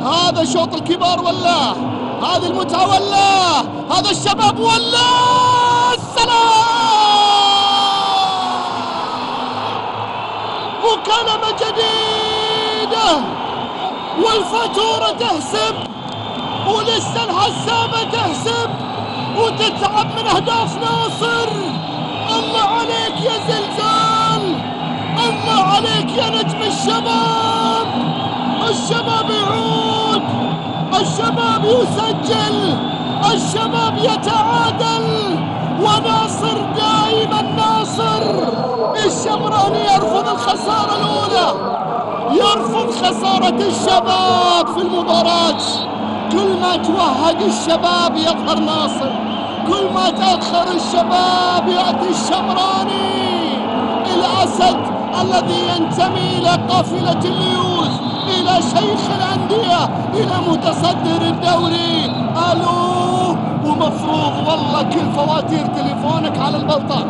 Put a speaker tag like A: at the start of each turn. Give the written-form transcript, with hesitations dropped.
A: هذا شوط الكبار ولا هذه المتعة ولا هذا الشباب ولا السلام. مكالمة جديدة والفاتورة تحسب ولسه الحسابة تحسب وتتعب من أهداف ناصر. الله عليك يا زلزال، الله عليك يا نجم الشباب. الشباب يعود، الشباب يسجل، الشباب يتعادل، وناصر دائما ناصر. الشمراني يرفض الخسارة الأولى، يرفض خسارة الشباب في المباراة. كل ما توهق الشباب يظهر ناصر، كل ما تأخر الشباب يأتي الشمراني الأسد الذي ينتمي إلى قافلة الليوز، إلى شيخ الأندية، إلى متصدر الدوري. ألو، ومفروض والله كل فواتير تليفونك على البلطة.